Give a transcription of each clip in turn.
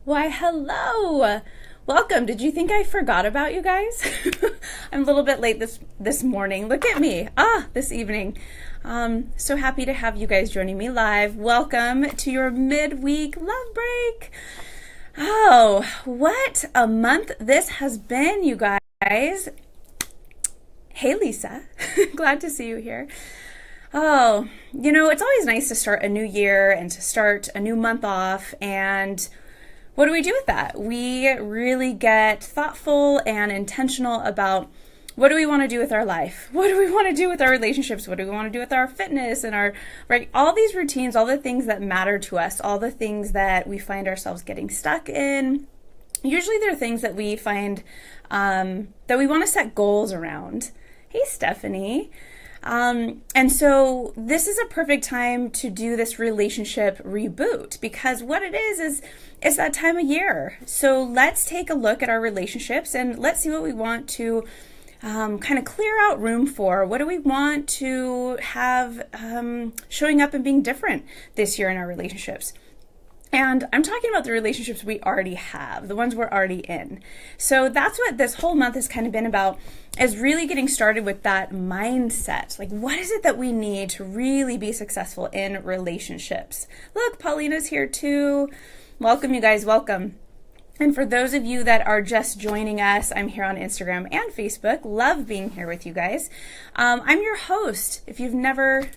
Why, hello. Welcome. Did you think I forgot about you guys? I'm a little bit late this morning. Look at me. This evening. So happy to have you guys joining me live. Welcome to your midweek love break. Oh, what a month this has been, you guys. Hey, Lisa. Glad to see you here. Oh, it's always nice to start a new year and to start a new month off. And what do we do with that? We really get thoughtful and intentional about what do we want to do with our life? What do we want to do with our relationships? What do we want to do with our fitness and all these routines, all the things that matter to us, all the things that we find ourselves getting stuck in. Usually they're things that we find that we want to set goals around. Hey, Stephanie. And so this is a perfect time to do this relationship reboot, because what it is it's that time of year. So let's take a look at our relationships and let's see what we want to kind of clear out room for. What do we want to have showing up and being different this year in our relationships? And I'm talking about the relationships we already have, the ones we're already in. So that's what this whole month has kind of been about, is really getting started with that mindset. Like, what is it that we need to really be successful in relationships? Look, Paulina's here too. Welcome, you guys, welcome. And for those of you that are just joining us, I'm here on Instagram and Facebook. Love being here with you guys. I'm your host. If you've never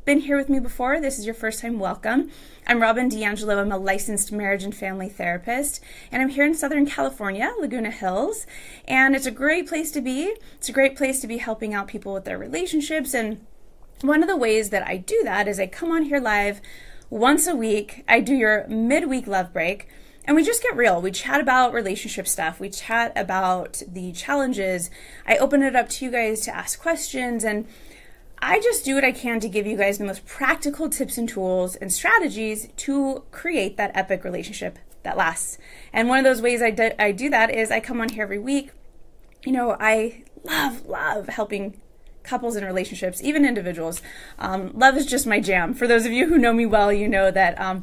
been here with me before, this is your first time, welcome. I'm Robin D'Angelo. I'm a licensed marriage and family therapist, and I'm here in Southern California, Laguna Hills, and it's a great place to be. It's a great place to be helping out people with their relationships, and one of the ways that I do that is I come on here live once a week. I do your midweek love break, and we just get real. We chat about relationship stuff. We chat about the challenges. I open it up to you guys to ask questions, and I just do what I can to give you guys the most practical tips and tools and strategies to create that epic relationship that lasts. And one of those ways I do that is I come on here every week. I love helping couples in relationships, even individuals. Love is just my jam. For those of you who know me well, you know that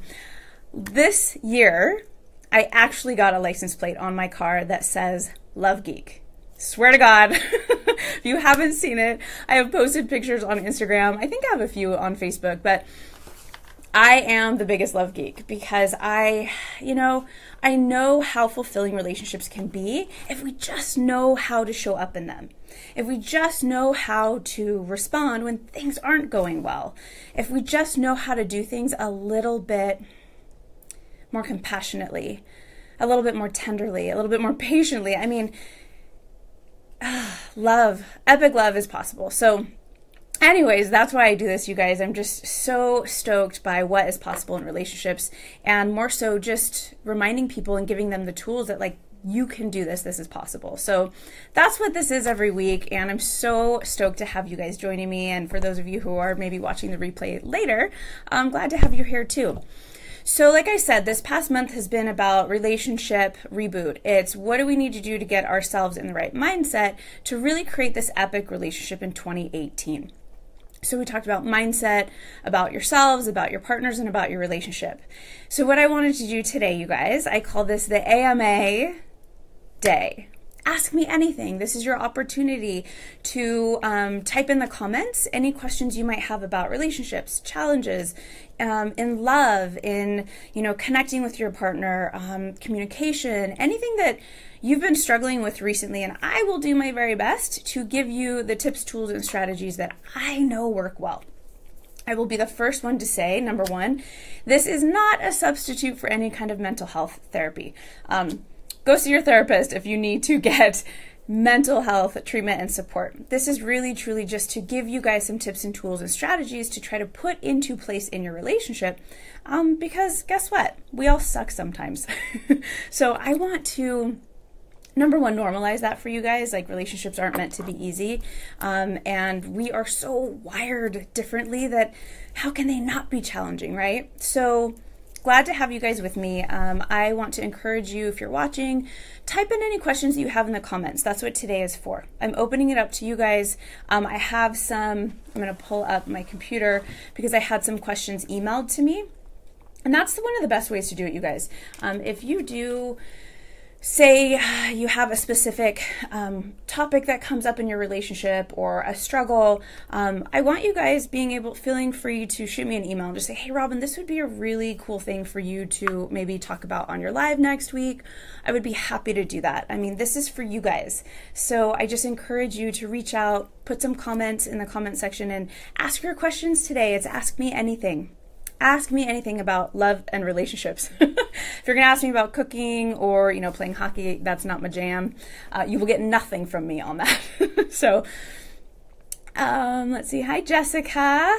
this year I actually got a license plate on my car that says Love Geek. Swear to God, if you haven't seen it, I have posted pictures on Instagram. I think I have a few on Facebook, but I am the biggest love geek because I know how fulfilling relationships can be if we just know how to show up in them. If we just know how to respond when things aren't going well. If we just know how to do things a little bit more compassionately, a little bit more tenderly, a little bit more patiently. I mean, epic love is possible. So anyways, that's why I do this, you guys. I'm just so stoked by what is possible in relationships, and more so just reminding people and giving them the tools that you can do this is possible. So that's what this is every week, and I'm so stoked to have you guys joining me. And for those of you who are maybe watching the replay later, I'm glad to have you here too. So like I said, this past month has been about relationship reboot. It's what do we need to do to get ourselves in the right mindset to really create this epic relationship in 2018. So we talked about mindset, about yourselves, about your partners, and about your relationship. So what I wanted to do today, you guys, I call this the AMA day. Ask me anything. This is your opportunity to type in the comments any questions you might have about relationships, challenges, in love, in connecting with your partner, communication, anything that you've been struggling with recently, and I will do my very best to give you the tips, tools, and strategies that I know work well. I will be the first one to say, number one, this is not a substitute for any kind of mental health therapy. Go see your therapist if you need to get mental health treatment and support. This is really, truly just to give you guys some tips and tools and strategies to try to put into place in your relationship. Because guess what? We all suck sometimes. So I want to, number one, normalize that for you guys. Relationships aren't meant to be easy. And we are so wired differently that how can they not be challenging, right? So glad to have you guys with me. I want to encourage you, if you're watching, type in any questions that you have in the comments. That's what today is for. I'm opening it up to you guys. I have some, I'm going to pull up my computer because I had some questions emailed to me. And that's one of the best ways to do it, you guys. If you do say you have a specific topic that comes up in your relationship or a struggle, I want you guys feeling free to shoot me an email and just say, hey, Robin, this would be a really cool thing for you to maybe talk about on your live next week. I would be happy to do that. I mean, this is for you guys. So I just encourage you to reach out, put some comments in the comment section and ask your questions today. It's Ask Me Anything. Ask me anything about love and relationships. If you're going to ask me about cooking or, playing hockey, that's not my jam. You will get nothing from me on that. So, let's see. Hi, Jessica.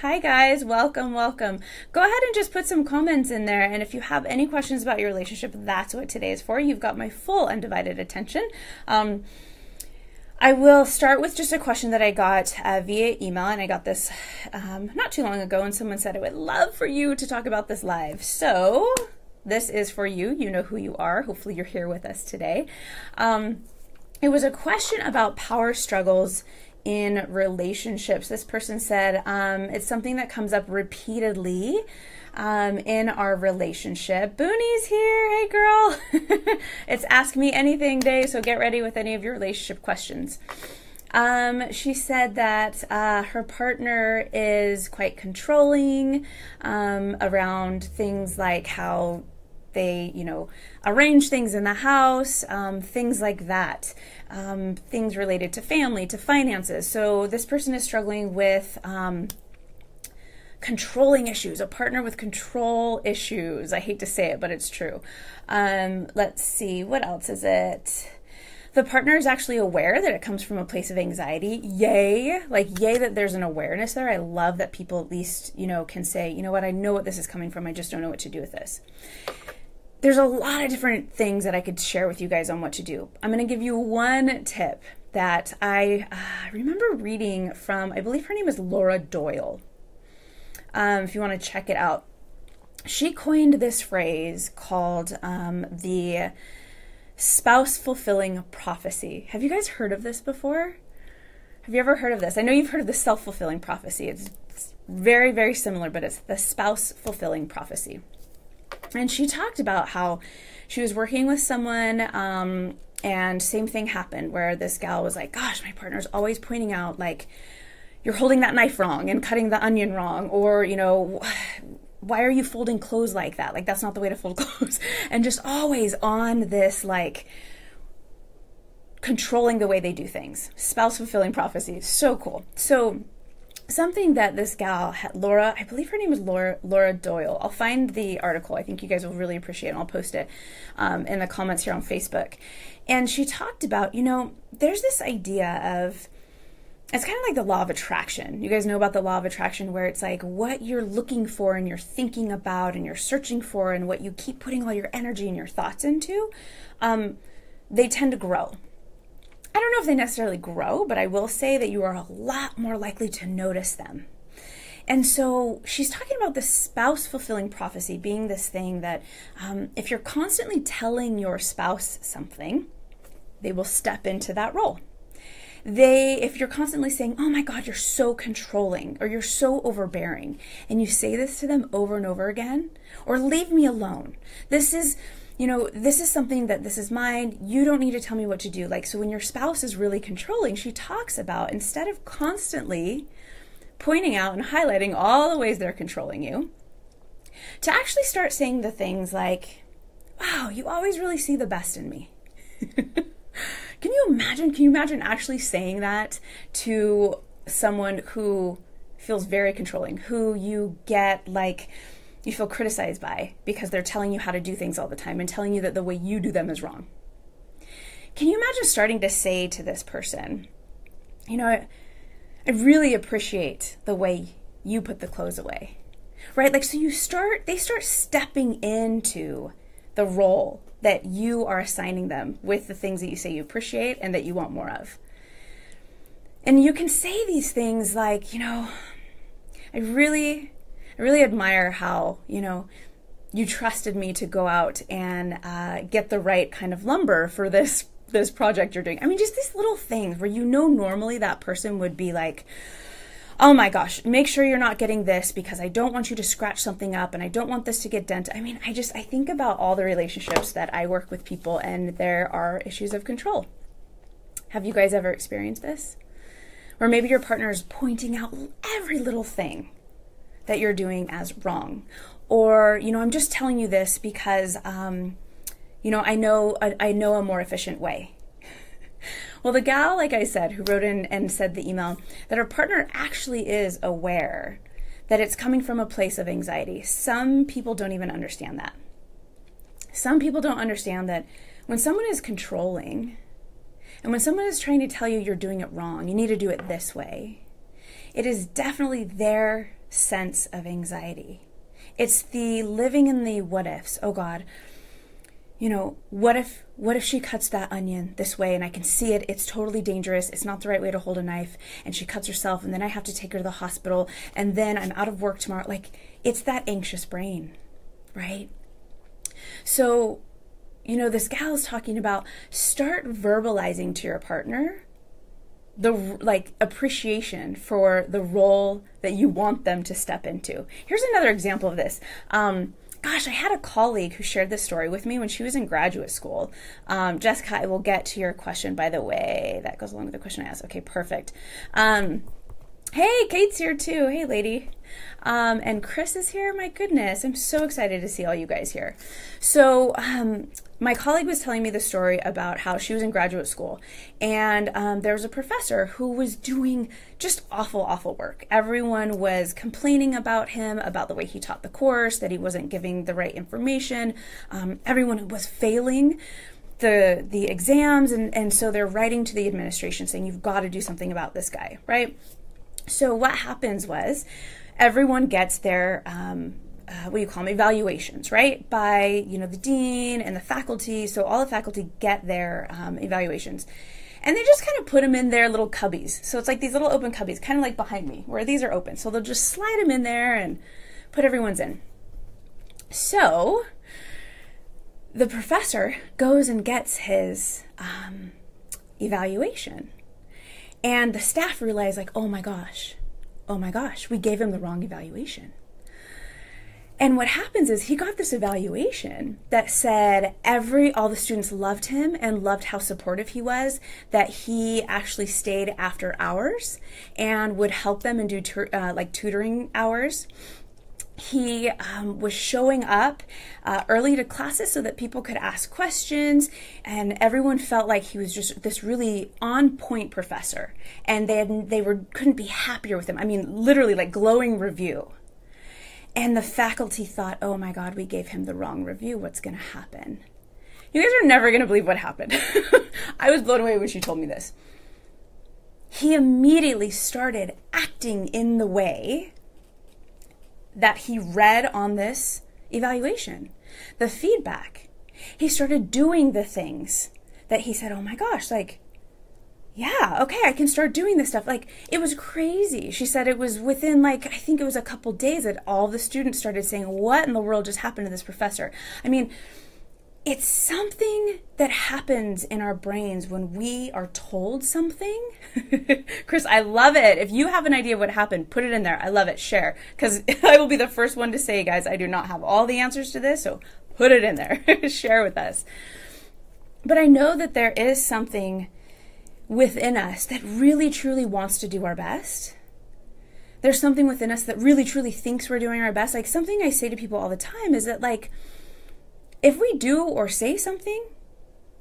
Hi, guys. Welcome. Go ahead and just put some comments in there. And if you have any questions about your relationship, that's what today is for. You've got my full undivided attention. I will start with just a question that I got via email, and I got this not too long ago, and someone said, I would love for you to talk about this live. So this is for you. You know who you are. Hopefully you're here with us today. It was a question about power struggles in relationships. This person said it's something that comes up repeatedly in our relationship. Booney's here. Hey, girl. It's Ask Me Anything Day, so get ready with any of your relationship questions. She said that her partner is quite controlling around things like how they, arrange things in the house, things like that, things related to family, to finances. So this person is struggling with controlling issues, a partner with control issues. I hate to say it, but it's true. Let's see, what else is it? The partner is actually aware that it comes from a place of anxiety. Yay that there's an awareness there. I love that people at least, can say, you know what, I know what this is coming from. I just don't know what to do with this. There's a lot of different things that I could share with you guys on what to do. I'm going to give you one tip that I remember reading from, I believe her name is Laura Doyle. If you want to check it out. She coined this phrase called the spouse fulfilling prophecy. Have you guys heard of this before? Have you ever heard of this? I know you've heard of the self-fulfilling prophecy. It's very, very similar, but it's the spouse fulfilling prophecy. And she talked about how she was working with someone and same thing happened where this gal was like, gosh, my partner's always pointing out like, you're holding that knife wrong and cutting the onion wrong, or, why are you folding clothes like that? Like, that's not the way to fold clothes. And just always on this, like, controlling the way they do things. Spouse fulfilling prophecy. So cool. So something that this gal, Laura, I believe her name is Laura Doyle. I'll find the article. I think you guys will really appreciate it. And I'll post it in the comments here on Facebook. And she talked about, there's this idea of, it's kind of like the law of attraction. You guys know about the law of attraction where it's like what you're looking for and you're thinking about and you're searching for and what you keep putting all your energy and your thoughts into, they tend to grow. I don't know if they necessarily grow, but I will say that you are a lot more likely to notice them. And so she's talking about the spouse fulfilling prophecy being this thing that if you're constantly telling your spouse something, they will step into that role. If you're constantly saying, oh my God, you're so controlling or you're so overbearing, and you say this to them over and over again, or leave me alone. This is something that this is mine. You don't need to tell me what to do. Like, so when your spouse is really controlling, she talks about, instead of constantly pointing out and highlighting all the ways they're controlling you, to actually start saying the things like, wow, you always really see the best in me. Can you imagine actually saying that to someone who feels very controlling, who you get like you feel criticized by because they're telling you how to do things all the time and telling you that the way you do them is wrong? Can you imagine starting to say to this person, I really appreciate the way you put the clothes away, right? Like, so they start stepping into the role that you are assigning them with the things that you say you appreciate and that you want more of. And you can say these things like, I really admire how, you trusted me to go out and get the right kind of lumber for this project you're doing. I mean, just these little things where normally that person would be like, oh my gosh, make sure you're not getting this because I don't want you to scratch something up and I don't want this to get dented. I mean, I think about all the relationships that I work with people, and there are issues of control. Have you guys ever experienced this? Or maybe your partner is pointing out every little thing that you're doing as wrong. Or, I'm just telling you this because, I know a more efficient way. Well, the gal, like I said, who wrote in and said the email, that her partner actually is aware that it's coming from a place of anxiety. Some people don't even understand that. Some people don't understand that when someone is controlling, and when someone is trying to tell you you're doing it wrong, you need to do it this way, it is definitely their sense of anxiety. It's the living in the what ifs. Oh God, what if she cuts that onion this way and I can see it, it's totally dangerous, it's not the right way to hold a knife, and she cuts herself, and then I have to take her to the hospital, and then I'm out of work tomorrow. Like, it's that anxious brain, right? So, this gal is talking about start verbalizing to your partner the appreciation for the role that you want them to step into. Here's another example of this. I had a colleague who shared this story with me when she was in graduate school. Jessica, I will get to your question, by the way. That goes along with the question I asked. Okay, perfect. Hey, Kate's here too. Hey, lady. And Chris is here. My goodness, I'm so excited to see all you guys here. So my colleague was telling me the story about how she was in graduate school, and there was a professor who was doing just awful work. Everyone was complaining about him, about the way he taught the course, that he wasn't giving the right information. Everyone was failing the exams, and so they're writing to the administration saying, you've got to do something about this guy, right? So what happens was everyone gets their, evaluations, right? By, the dean and the faculty. So all the faculty get their evaluations. And they just kind of put them in their little cubbies. So it's like these little open cubbies, kind of like behind me, where these are open. So they'll just slide them in there and put everyone's in. So the professor goes and gets his evaluation. And the staff realize, oh my gosh, we gave him the wrong evaluation. And what happens is he got this evaluation that said all the students loved him and loved how supportive he was, that he actually stayed after hours and would help them and do tutoring hours. He was showing up early to classes so that people could ask questions, and everyone felt like he was just this really on-point professor, and they couldn't be happier with him. I mean, literally like glowing review. And the faculty thought, oh my God, we gave him the wrong review. What's going to happen? You guys are never going to believe what happened. I was blown away when she told me this. He immediately started acting in the way that he read on this evaluation, the feedback. He started doing the things that he said, oh my gosh, yeah, okay, I can start doing this stuff. It was crazy. She said it was within I think it was a couple days that all the students started saying, what in the world just happened to this professor? I mean, it's something that happens in our brains when we are told something. Chris, I love it. If you have an idea of what happened, put it in there. I love it. Share. Because I will be the first one to say, guys, I do not have all the answers to this, so put it in there. Share with us. But I know that there is something within us that really, truly wants to do our best. There's something within us that really, truly thinks we're doing our best. Something I say to people all the time is that, if we do or say something,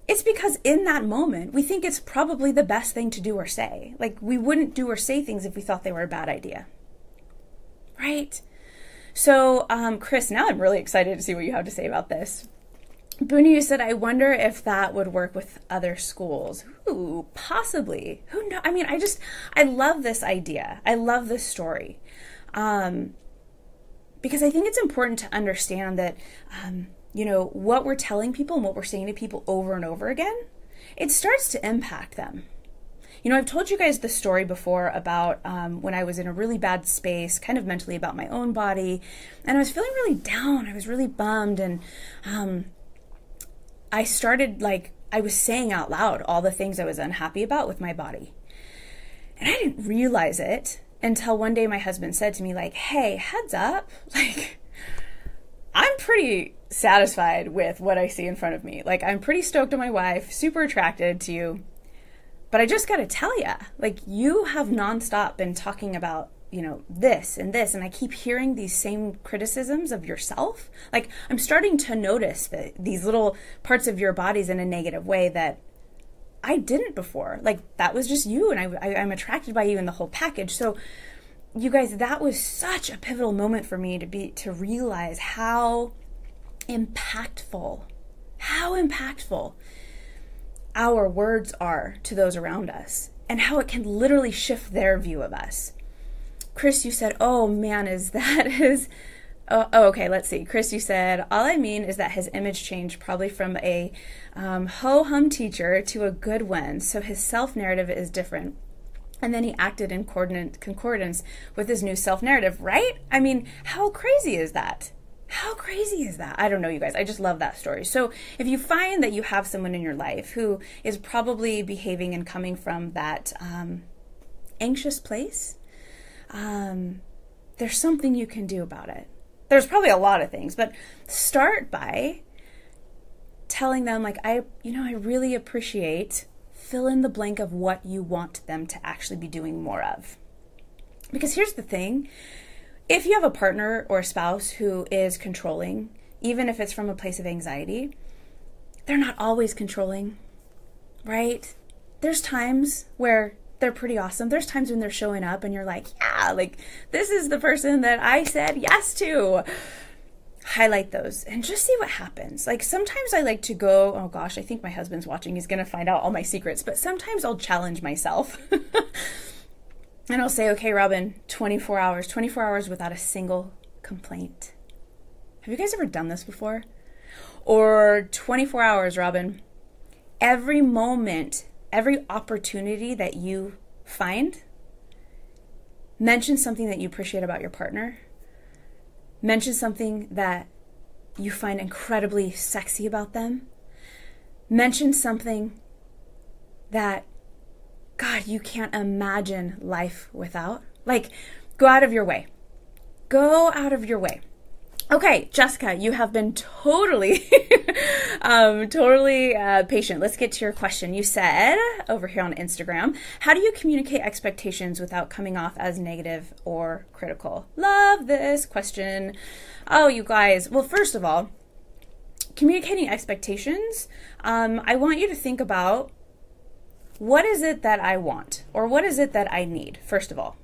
it's because in that moment, we think it's probably the best thing to do or say. We wouldn't do or say things if we thought they were a bad idea. Right? So, Chris, now I'm really excited to see what you have to say about this. Booney said, I wonder if that would work with other schools. Ooh, possibly. Who knows? I mean, I love this idea. I love this story. Because I think it's important to understand that, what we're telling people and what we're saying to people over and over again, it starts to impact them. I've told you guys the story before about when I was in a really bad space, kind of mentally about my own body, and I was feeling really down. I was really bummed, and I started I was saying out loud all the things I was unhappy about with my body. And I didn't realize it until one day my husband said to me, like, hey, heads up, like, I'm pretty satisfied with what I see in front of me. Like, I'm pretty stoked on my wife, super attracted to you. But I just got to tell you, like, you have nonstop been talking about, this and this, and I keep hearing these same criticisms of yourself. Like, I'm starting to notice that these little parts of your bodies in a negative way that I didn't before. Like, that was just you, and I'm attracted by you in the whole package. So, you guys, that was such a pivotal moment for me to realize how impactful our words are to those around us, and how it can literally shift their view of us. Chris, you said, oh man, okay, let's see. Chris, you said, all I mean is that his image changed probably from a ho-hum teacher to a good one, so his self-narrative is different. And then he acted in concordance with his new self-narrative, right? I mean, how crazy is that? How crazy is that? I don't know, you guys. I just love that story. So if you find that you have someone in your life who is probably behaving and coming from that anxious place, there's something you can do about it. There's probably a lot of things, but start by telling them, like, I really appreciate, fill in the blank of what you want them to actually be doing more of. Because here's the thing. If you have a partner or a spouse who is controlling, even if it's from a place of anxiety, they're not always controlling, right? There's times where they're pretty awesome. There's times when they're showing up and you're like, yeah, like, this is the person that I said yes to. Highlight those and just see what happens. Like, sometimes I like to go, oh gosh, I think my husband's watching. He's going to find out all my secrets. But sometimes I'll challenge myself. And I'll say, okay, Robin, 24 hours without a single complaint. Have you guys ever done this before? Or 24 hours, Robin, every moment, every opportunity that you find, mention something that you appreciate about your partner. Mention something that you find incredibly sexy about them. Mention something that, God, you can't imagine life without. Like, go out of your way. Go out of your way. Okay, Jessica, you have been totally patient. Let's get to your question. You said over here on Instagram, how do you communicate expectations without coming off as negative or critical? Love this question. Oh, you guys. Well, first of all, communicating expectations, I want you to think about, what is it that I want, or what is it that I need, first of all.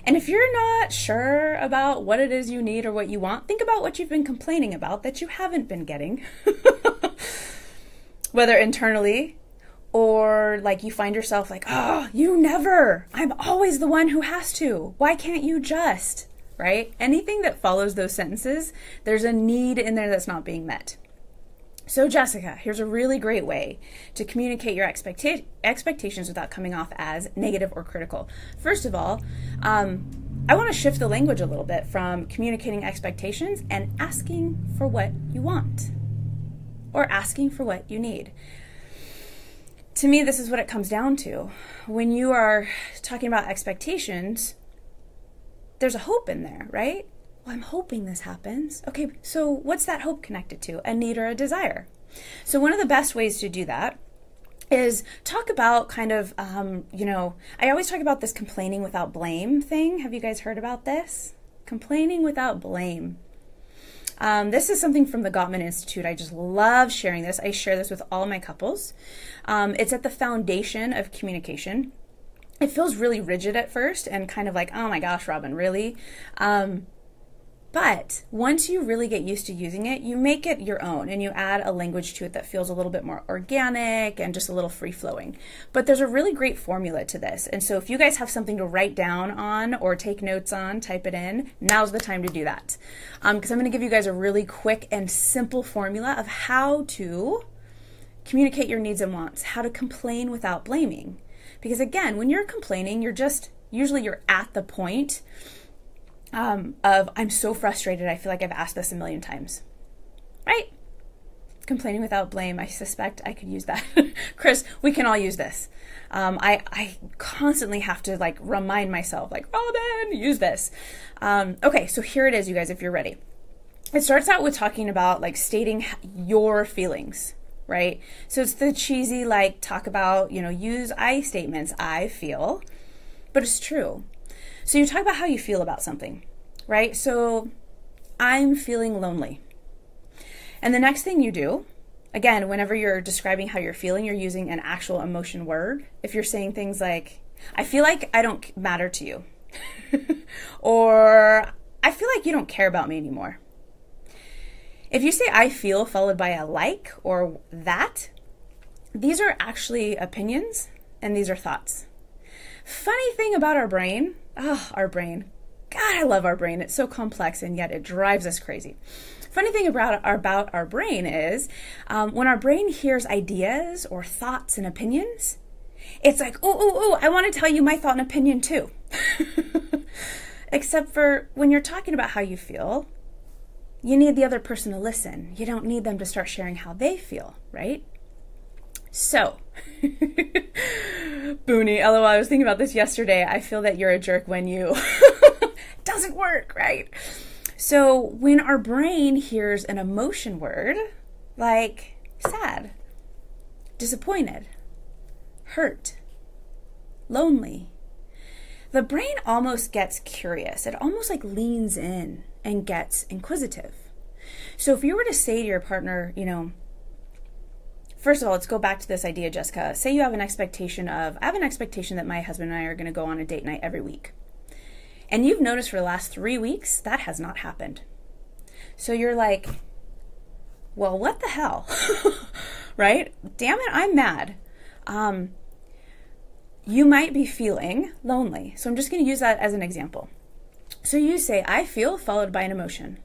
And if you're not sure about what it is you need or what you want, think about what you've been complaining about that you haven't been getting. Whether internally or like you find yourself like, oh, you never. I'm always the one who has to. Why can't you just? Right? Anything that follows those sentences, there's a need in there that's not being met. So Jessica, here's a really great way to communicate your expectations without coming off as negative or critical. First of all, I want to shift the language a little bit from communicating expectations and asking for what you want or asking for what you need. To me, this is what it comes down to. When you are talking about expectations, there's a hope in there, right? Well, I'm hoping this happens. Okay, so what's that hope connected to? A need or a desire? So one of the best ways to do that is talk about kind of, I always talk about this complaining without blame thing. Have you guys heard about this? Complaining without blame. This is something from the Gottman Institute. I just love sharing this. I share this with all my couples. It's at the foundation of communication. It feels really rigid at first and kind of like, oh my gosh, Robin, really? But once you really get used to using it, you make it your own and you add a language to it that feels a little bit more organic and just a little free-flowing. But there's a really great formula to this. And so if you guys have something to write down on or take notes on, type it in, now's the time to do that. Because I'm going to give you guys a really quick and simple formula of how to communicate your needs and wants, how to complain without blaming. Because again, when you're complaining, usually you're at the point of, I'm so frustrated, I feel like I've asked this a million times, right? complaining without blame. I suspect I could use that. Chris, we can all use this. I constantly have to like remind myself, like, Robin, use this. Okay, so here it is, you guys, if you're ready. It starts out with talking about like stating your feelings, right? So it's the cheesy, like, talk about, use I statements. I feel, but it's true. So you talk about how you feel about something, right? So I'm feeling lonely. And the next thing you do, again, whenever you're describing how you're feeling, you're using an actual emotion word. If you're saying things like, I feel like I don't matter to you, or I feel like you don't care about me anymore. If you say I feel followed by a like or that, these are actually opinions and these are thoughts. Funny thing about our brain, our brain. God, I love our brain. It's so complex and yet it drives us crazy. Funny thing about our brain is when our brain hears ideas or thoughts and opinions, it's like, ooh, I want to tell you my thought and opinion too. Except for when you're talking about how you feel, you need the other person to listen. You don't need them to start sharing how they feel, right? So, Booney, LOL, I was thinking about this yesterday. I feel that you're a jerk when you... doesn't work, right? So when our brain hears an emotion word, like sad, disappointed, hurt, lonely, the brain almost gets curious. It almost like leans in and gets inquisitive. So if you were to say to your partner, first of all, let's go back to this idea, Jessica. Say you have I have an expectation that my husband and I are going to go on a date night every week. And you've noticed for the last 3 weeks, that has not happened. So you're like, well, what the hell? Right? Damn it, I'm mad. You might be feeling lonely. So I'm just going to use that as an example. So you say, I feel, followed by an emotion.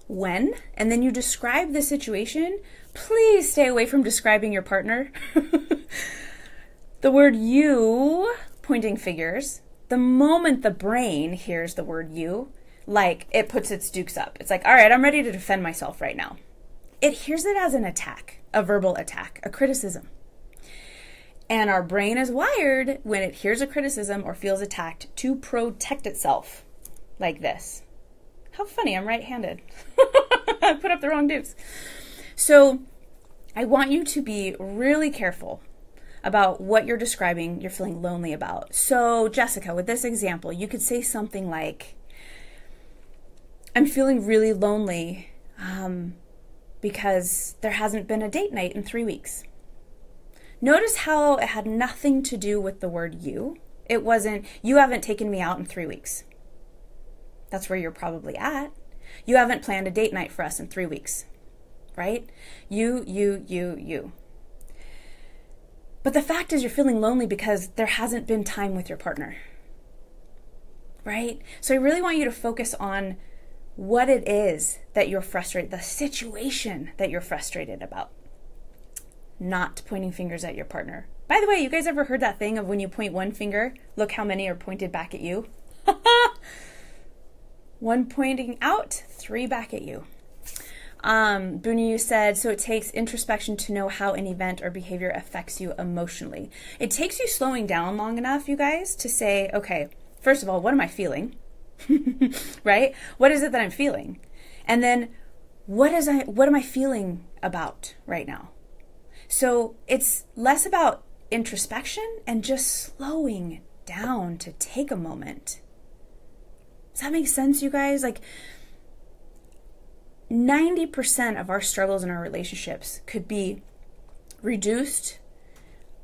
When? And then you describe the situation. Please stay away from describing your partner. The word you, pointing figures. The moment the brain hears the word you, like it puts its dukes up. It's like, all right, I'm ready to defend myself right now. It hears it as an attack, a verbal attack, a criticism. And our brain is wired when it hears a criticism or feels attacked to protect itself like this. How funny, I'm right-handed. I put up the wrong dukes. So I want you to be really careful about what you're describing you're feeling lonely about. So Jessica, with this example, you could say something like, I'm feeling really lonely because there hasn't been a date night in 3 weeks. Notice how it had nothing to do with the word you. It wasn't, you haven't taken me out in 3 weeks. That's where you're probably at. You haven't planned a date night for us in 3 weeks, right? You. But the fact is you're feeling lonely because there hasn't been time with your partner, right? So I really want you to focus on what it is that you're frustrated, the situation that you're frustrated about, not pointing fingers at your partner. By the way, you guys ever heard that thing of when you point one finger, look how many are pointed back at you? One pointing out, 3 back at you. Booney, you said, so it takes introspection to know how an event or behavior affects you emotionally. It takes you slowing down long enough, you guys, to say, okay, first of all, what am I feeling? Right? What is it that I'm feeling? And then what am I feeling about right now? So it's less about introspection and just slowing down to take a moment. Does that make sense, you guys? Like 90% of our struggles in our relationships could be reduced,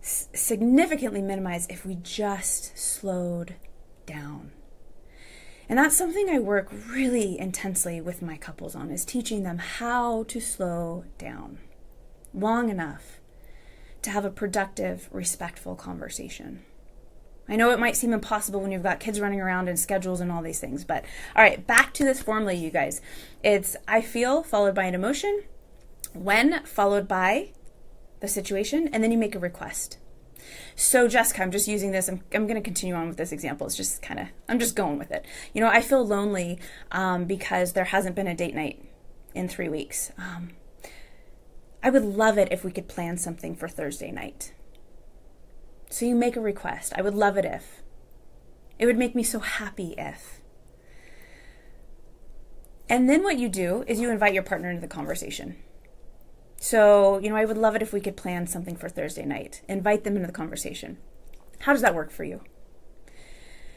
significantly minimized if we just slowed down. And that's something I work really intensely with my couples on, is teaching them how to slow down long enough to have a productive, respectful conversation. I know it might seem impossible when you've got kids running around and schedules and all these things, but all right, back to this formula, you guys. It's I feel followed by an emotion, when followed by the situation, and then you make a request. So Jessica, I'm just using this. I'm going to continue on with this example. It's just I'm just going with it. I feel lonely because there hasn't been a date night in 3 weeks. I would love it if we could plan something for Thursday night. So you make a request. I would love it if. It would make me so happy if. And then what you do is you invite your partner into the conversation. So, I would love it if we could plan something for Thursday night. Invite them into the conversation. How does that work for you?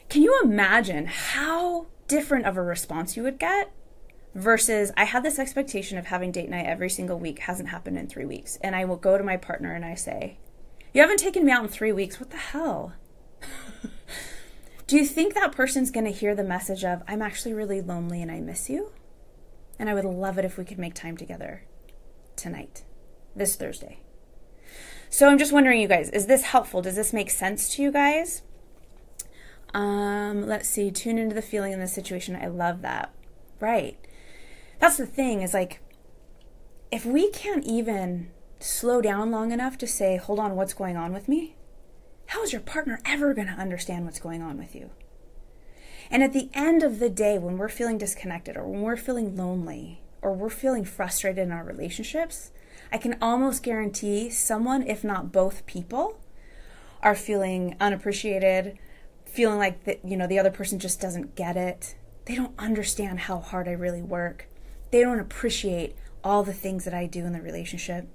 Can you imagine how different of a response you would get versus I had this expectation of having date night every single week, hasn't happened in 3 weeks. And I will go to my partner and I say, you haven't taken me out in 3 weeks. What the hell? Do you think that person's going to hear the message of, I'm actually really lonely and I miss you? And I would love it if we could make time together tonight, this Thursday. So I'm just wondering, you guys, is this helpful? Does this make sense to you guys? Let's see, tune into the feeling in the situation. I love that. Right. That's the thing is like, if we can't even slow down long enough to say, hold on, what's going on with me? How is your partner ever going to understand what's going on with you? And at the end of the day, when we're feeling disconnected or when we're feeling lonely or we're feeling frustrated in our relationships, I can almost guarantee someone, if not both people, are feeling unappreciated, feeling like the other person just doesn't get it. They don't understand how hard I really work. They don't appreciate all the things that I do in the relationship.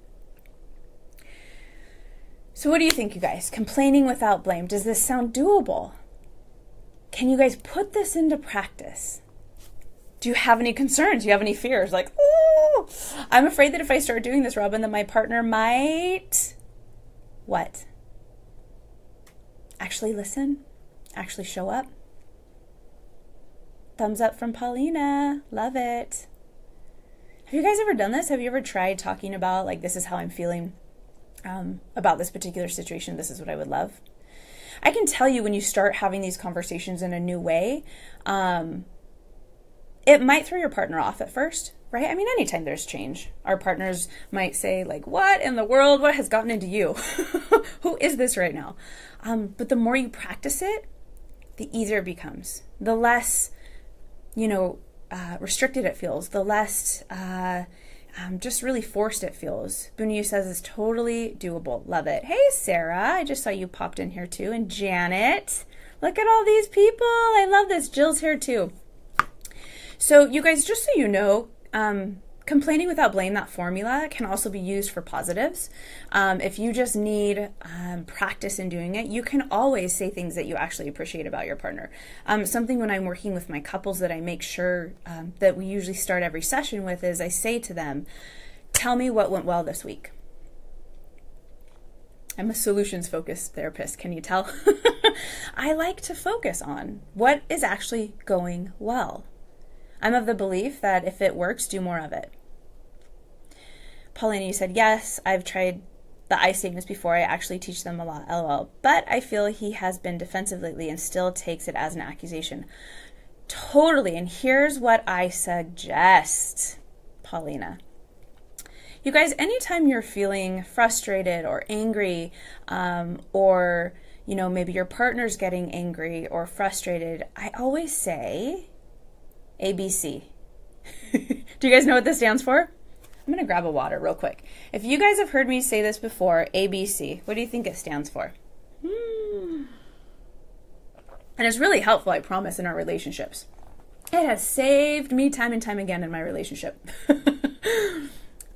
So what do you think, you guys? Complaining without blame. Does this sound doable? Can you guys put this into practice? Do you have any concerns? Do you have any fears? Like, oh, I'm afraid that if I start doing this, Robin, that my partner might, what? Actually listen? Actually show up? Thumbs up from Paulina. Love it. Have you guys ever done this? Have you ever tried talking about, like, this is how I'm feeling about this particular situation? This is what I would love. I can tell you when you start having these conversations in a new way, it might throw your partner off at first, right? I mean, anytime there's change, our partners might say, like, what in the world? What has gotten into you? Who is this right now? But the more you practice it, the easier it becomes. The less, restricted it feels. The less just really forced it feels. Bunyu says it's totally doable. Love it. Hey, Sarah. I just saw you popped in here too. And Janet. Look at all these people. I love this. Jill's here too. So you guys, just so you know, complaining without blame, that formula can also be used for positives. If you just need practice in doing it, you can always say things that you actually appreciate about your partner. Something when I'm working with my couples that I make sure that we usually start every session with is I say to them, tell me what went well this week. I'm a solutions-focused therapist, can you tell? I like to focus on what is actually going well. I'm of the belief that if it works, do more of it. Paulina, you said, yes, I've tried the I statements before. I actually teach them a lot, LOL. But I feel he has been defensive lately and still takes it as an accusation. Totally. And here's what I suggest, Paulina. You guys, anytime you're feeling frustrated or angry, or, maybe your partner's getting angry or frustrated, I always say ABC. Do you guys know what this stands for? I'm going to grab a water real quick. If you guys have heard me say this before, ABC, what do you think it stands for? And it's really helpful, I promise, in our relationships. It has saved me time and time again in my relationship.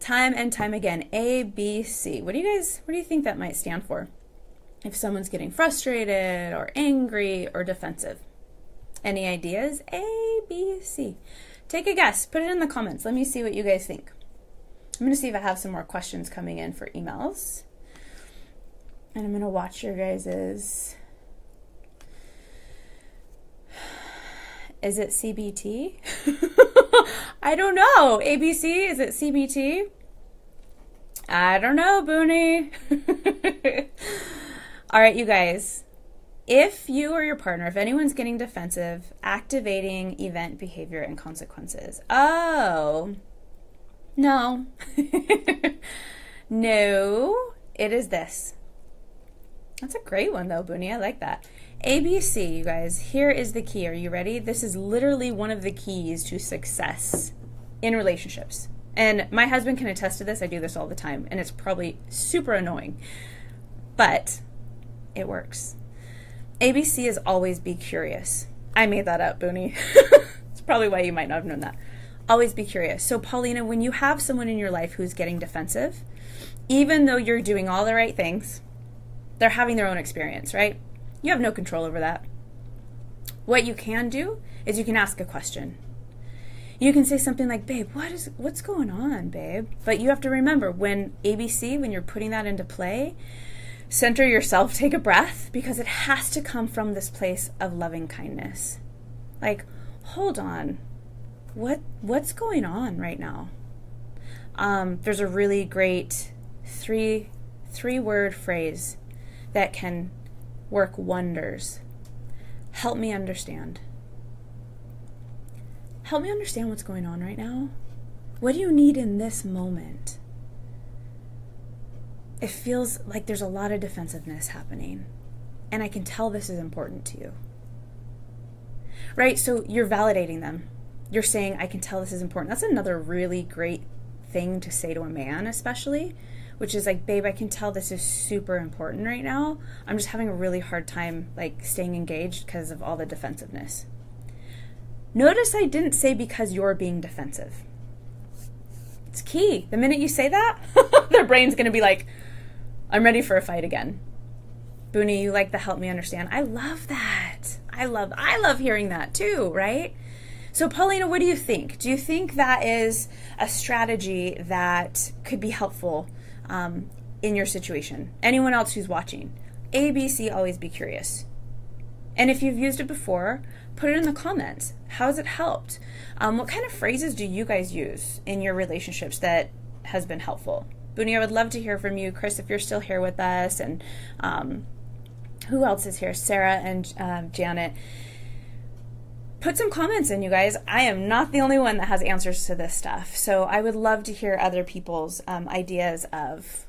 Time and time again. ABC. What do you think that might stand for? If someone's getting frustrated or angry or defensive. Any ideas? A, B, C. Take a guess. Put it in the comments. Let me see what you guys think. I'm going to see if I have some more questions coming in for emails. And I'm going to watch your guys's. Is it CBT? I don't know. ABC? Is it CBT? I don't know, Booney. All right, you guys. If you or your partner, if anyone's getting defensive, activating event behavior and consequences. Oh, no. No, it is this. That's a great one though, Booney. I like that. ABC, you guys. Here is the key. Are you ready? This is literally one of the keys to success in relationships And my husband can attest to this. I do this all the time, and it's probably super annoying, but it works. ABC is always be curious. I made that up, Booney. It's probably why you might not have known that. Always be curious. So Paulina, when you have someone in your life who's getting defensive, even though you're doing all the right things, they're having their own experience, right? You have no control over that. What you can do is you can ask a question. You can say something like, babe, what's going on, babe? But you have to remember, when you're putting that into play, center yourself, take a breath, because it has to come from this place of loving kindness. Like, hold on, what's going on right now? There's a really great three-word phrase that can work wonders. Help me understand. Help me understand what's going on right now. What do you need in this moment? It feels like there's a lot of defensiveness happening, and I can tell this is important to you. Right? So you're validating them. You're saying, I can tell this is important. That's another really great thing to say to a man, especially, which is like, babe, I can tell this is super important right now. I'm just having a really hard time like staying engaged because of all the defensiveness. Notice I didn't say because you're being defensive. It's key. The minute you say that, their brain's going to be like, I'm ready for a fight again. Booney, you like the help me understand. I love that. I love hearing that too, right? So Paulina, what do you think? Do you think that is a strategy that could be helpful in your situation? Anyone else who's watching? ABC, always be curious. And if you've used it before, put it in the comments. How has it helped? What kind of phrases do you guys use in your relationships that has been helpful? Booney, I would love to hear from you. Chris, if you're still here with us. And who else is here? Sarah and Janet. Put some comments in, you guys. I am not the only one that has answers to this stuff. So I would love to hear other people's ideas of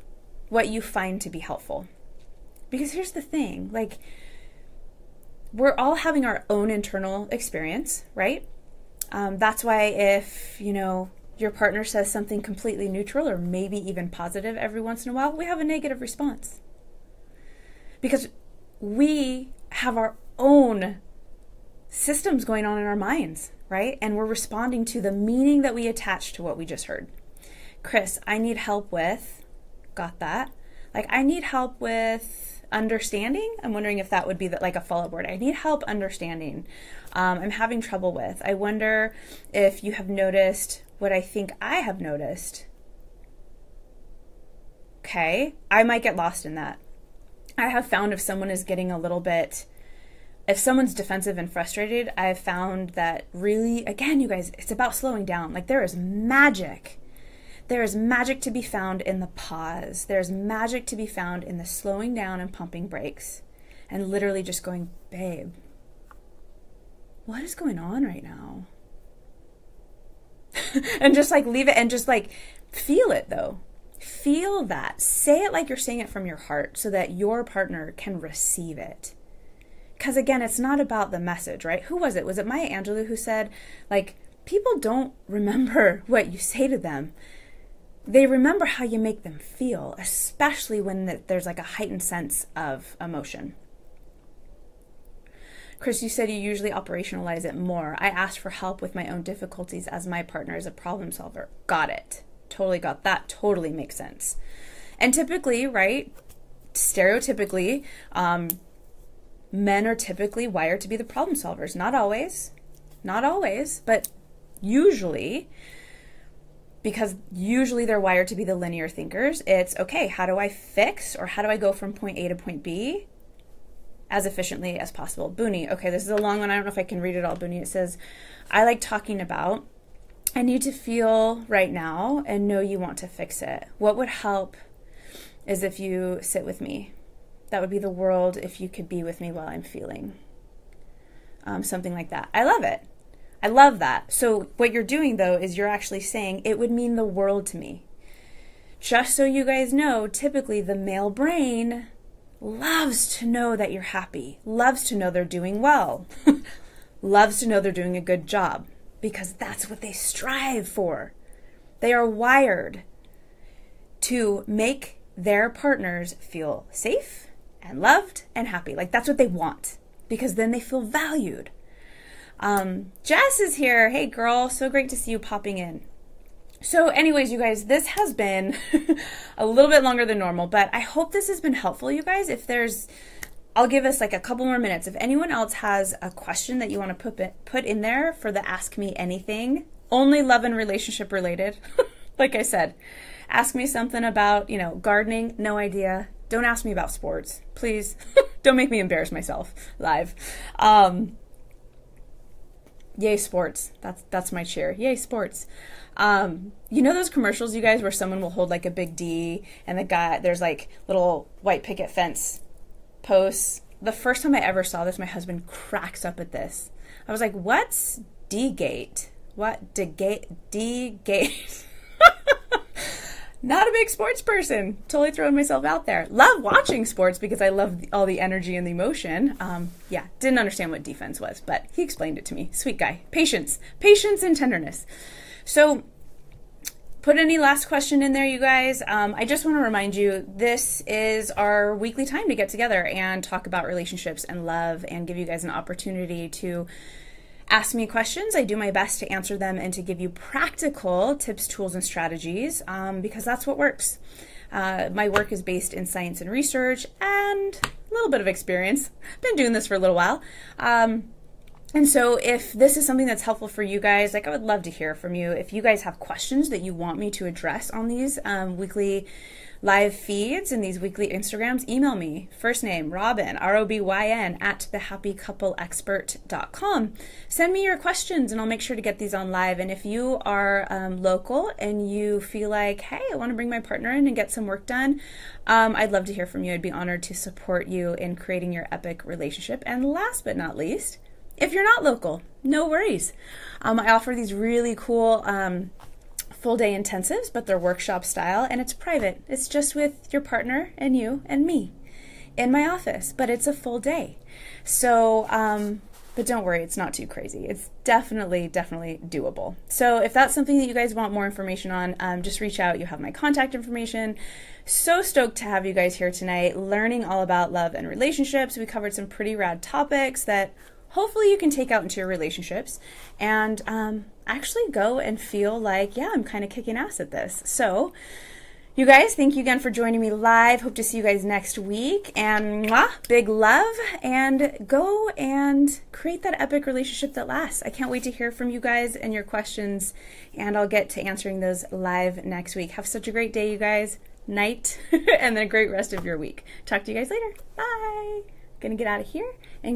what you find to be helpful. Because here's the thing, like, we're all having our own internal experience, right? That's why if, your partner says something completely neutral or maybe even positive every once in a while, we have a negative response. Because we have our own systems going on in our minds, right? And we're responding to the meaning that we attach to what we just heard. Chris, I need help with, got that. Like, I need help with understanding. I'm wondering if that would be like a follow-up word. I need help understanding. I'm having trouble with. I wonder if you have noticed what I think I have noticed. Okay, I might get lost in that. I have found if someone is getting a little bit, if someone's defensive and frustrated, I've found that really, again, you guys, it's about slowing down. Like, there is magic. There is magic to be found in the pause. There's magic to be found in the slowing down and pumping brakes and literally just going, babe, what is going on right now? And just like leave it and just like feel it though. Feel that. Say it like you're saying it from your heart so that your partner can receive it. Because again, it's not about the message, right? Who was it? Was it Maya Angelou who said, like, people don't remember what you say to them. They remember how you make them feel, especially when there's like a heightened sense of emotion. Chris, you said you usually operationalize it more. I asked for help with my own difficulties as my partner is a problem solver. Got it. Totally got that. Totally makes sense. And typically, right, stereotypically, men are typically wired to be the problem solvers. Not always, but usually, because usually they're wired to be the linear thinkers. It's, okay, how do I fix or how do I go from point A to point B as efficiently as possible? Booney, okay, this is a long one. I don't know if I can read it all. Booney, it says, I like talking about, I need to feel right now and know you want to fix it. What would help is if you sit with me. That would be the world if you could be with me while I'm feeling. Something like that. I love it. I love that. So what you're doing, though, is you're actually saying it would mean the world to me. Just so you guys know, typically the male brain loves to know that you're happy, loves to know they're doing well, loves to know they're doing a good job, because that's what they strive for. They are wired to make their partners feel safe and loved and happy. Like that's what they want, because then they feel valued. Jess is here. Hey girl, so great to see you popping in. So anyways, you guys, this has been a little bit longer than normal, but I hope this has been helpful, you guys. I'll give us like a couple more minutes. If anyone else has a question that you want to put in there for the Ask Me Anything, only love and relationship related. Like I said, ask me something about, gardening, no idea. Don't ask me about sports, please. Don't make me embarrass myself live. Yay sports. That's my cheer. Yay sports. Those commercials, you guys, where someone will hold like a big D and there's like little white picket fence posts. The first time I ever saw this, my husband cracks up at this. I was like, what's D-gate? What? D-gate? Not a big sports person. Totally throwing myself out there. Love watching sports because I love all the energy and the emotion. Didn't understand what defense was, but he explained it to me. Sweet guy. Patience and tenderness. So put any last question in there, you guys. I just want to remind you, this is our weekly time to get together and talk about relationships and love and give you guys an opportunity to ask me questions. I do my best to answer them and to give you practical tips, tools, and strategies because that's what works. My work is based in science and research and a little bit of experience. Been doing this for a little while. And so if this is something that's helpful for you guys, I would love to hear from you. If you guys have questions that you want me to address on these weekly live feeds and these weekly Instagrams, email me. First name, Robyn, ROBYN, @thehappycoupleexpert.com. Send me your questions and I'll make sure to get these on live. And if you are local and you feel like, hey, I want to bring my partner in and get some work done, I'd love to hear from you. I'd be honored to support you in creating your epic relationship. And last but not least, if you're not local, no worries. I offer these really cool full day intensives, but they're workshop style and it's private. It's just with your partner and you and me in my office, but it's a full day. So, but don't worry, it's not too crazy. It's definitely doable. So if that's something that you guys want more information on, just reach out. You have my contact information. So stoked to have you guys here tonight, learning all about love and relationships. We covered some pretty rad topics that hopefully you can take out into your relationships and actually go and feel like, yeah, I'm kind of kicking ass at this. So you guys, thank you again for joining me live. Hope to see you guys next week. And big love, and go and create that epic relationship that lasts. I can't wait to hear from you guys and your questions, and I'll get to answering those live next week. Have such a great day, you guys. Night, and then a great rest of your week. Talk to you guys later. Bye. Gonna get out of here and